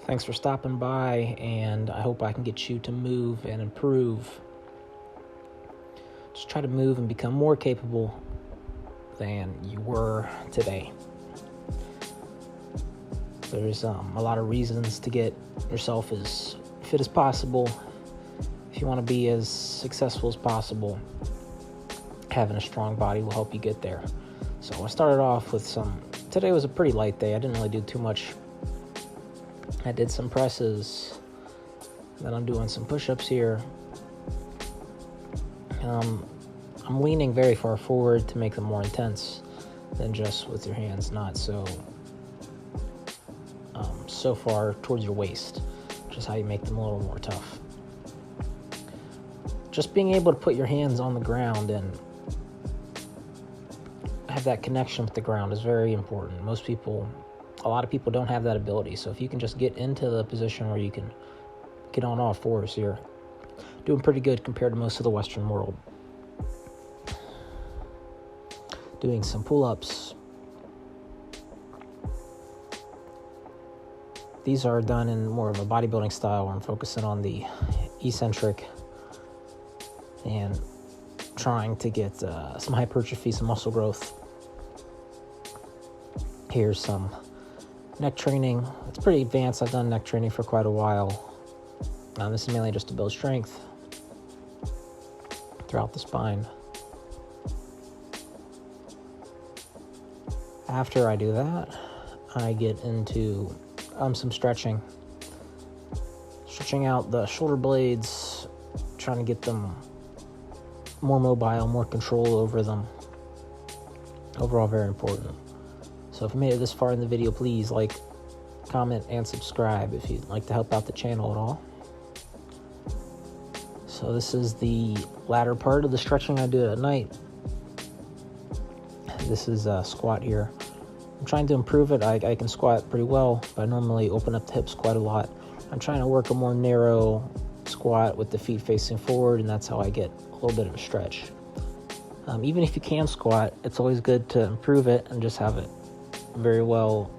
Thanks for stopping by, and I hope I can get you to move and improve. Just try to move and become more capable than you were today. There's a lot of reasons to get yourself as fit as possible. If you want to be as successful as possible, having a strong body will help you get there. So I started off with today was a pretty light day. I didn't really do too much. I did some presses, then I'm doing some push-ups here. I'm leaning very far forward to make them more intense than just with your hands, not so far towards your waist, which is how you make them a little more tough. Just being able to put your hands on the ground and have that connection with the ground is very important. A lot of people don't have that ability, so if you can just get into the position where you can get on all fours, you're doing pretty good compared to most of the Western world. Doing some pull-ups. These are done in more of a bodybuilding style where I'm focusing on the eccentric and trying to get some hypertrophy, some muscle growth. Here's some neck training. It's pretty advanced. I've done neck training for quite a while. This is mainly just to build strength throughout the spine. After I do that, I get into some stretching out the shoulder blades, trying to get them more mobile, more control over them. Overall, very important. So if you made it this far in the video, please like, comment, and subscribe if you'd like to help out the channel at all. So this is the latter part of the stretching I do at night. This is a squat here. I'm trying to improve it. I can squat pretty well, but I normally open up the hips quite a lot. I'm trying to work a more narrow squat with the feet facing forward, and that's how I get a little bit of a stretch. Even if you can squat, it's always good to improve it and just have it very well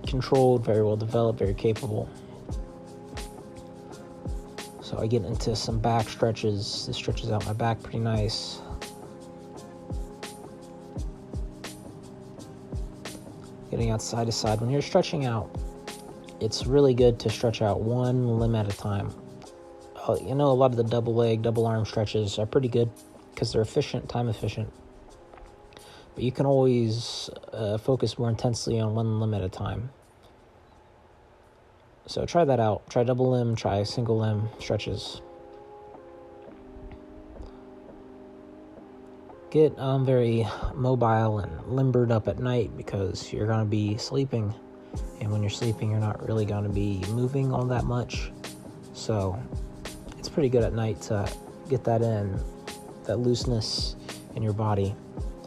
controlled, very well developed, very capable. So I get into some back stretches. This stretches out my back pretty nice. Getting out side to side. When you're stretching out, it's really good to stretch out one limb at a time. A lot of the double leg, double arm stretches are pretty good because they're efficient, time efficient. But you can always focus more intensely on one limb at a time. So try that out. Try double limb, try single limb stretches. Get very mobile and limbered up at night because you're going to be sleeping. And when you're sleeping, you're not really going to be moving all that much. So it's pretty good at night to get that in, that looseness in your body.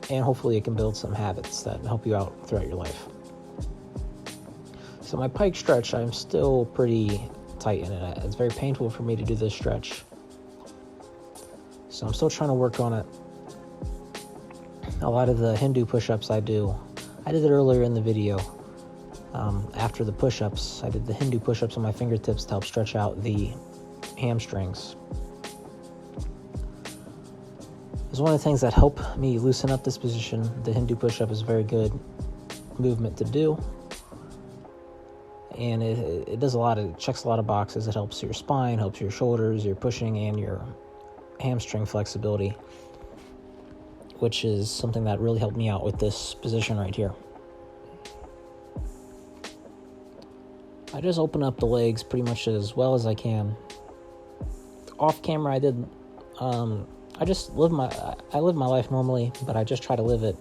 And hopefully it can build some habits that help you out throughout your life. So my pike stretch, I'm still pretty tight in it. It's very painful for me to do this stretch. So I'm still trying to work on it. A lot of the Hindu push-ups I did it earlier in the video. After the push-ups, I did the Hindu push-ups on my fingertips to help stretch out the hamstrings. It's one of the things that help me loosen up this position. The Hindu push-up is a very good movement to do. And it checks a lot of boxes. It helps your spine, helps your shoulders, your pushing, and your hamstring flexibility, which is something that really helped me out with this position right here. I just open up the legs pretty much as well as I can. Off camera, I live my life normally, but I just try to live it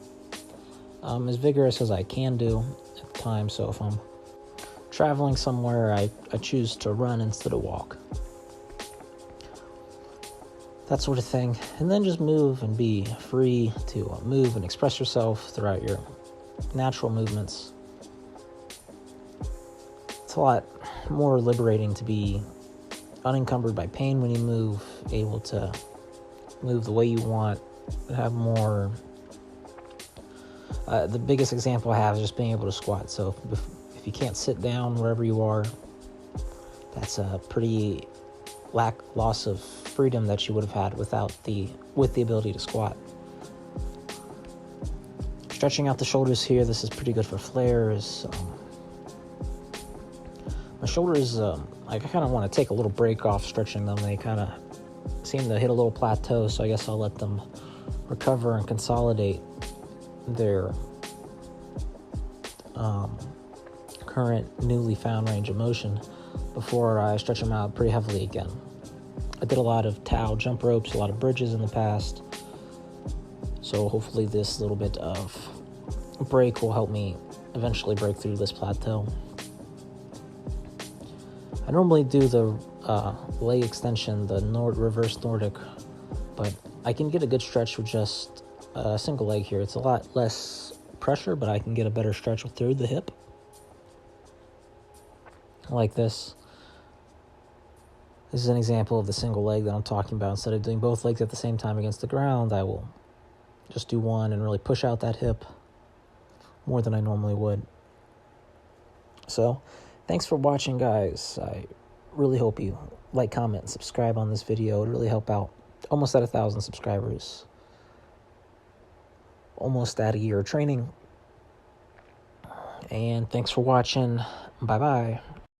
as vigorous as I can do at the time. So if I'm traveling somewhere, I choose to run instead of walk. That sort of thing. And then just move and be free to move and express yourself throughout your natural movements. It's a lot more liberating to be unencumbered by pain when you move, able to move the way you want, have more. The biggest example I have is just being able to squat. So if If you can't sit down wherever you are, that's a pretty loss of freedom that you would have had with the ability to squat. Stretching out the shoulders here. This is pretty good for flares. My shoulders, I kind of want to take a little break off stretching them. They kind of seem to hit a little plateau, so I guess I'll let them recover and consolidate their current newly found range of motion before I stretch them out pretty heavily again. I did a lot of towel jump ropes, a lot of bridges in the past, so hopefully this little bit of break will help me eventually break through this plateau. I normally do the leg extension, the reverse Nordic, but I can get a good stretch with just a single leg here. It's a lot less pressure, but I can get a better stretch through the hip. Like this. This is an example of the single leg that I'm talking about. Instead of doing both legs at the same time against the ground, I will just do one and really push out that hip more than I normally would. So, thanks for watching, guys. I really hope you like, comment, and subscribe on this video. It would really help out. Almost at 1,000 subscribers. Almost at a year of training. And thanks for watching. Bye-bye.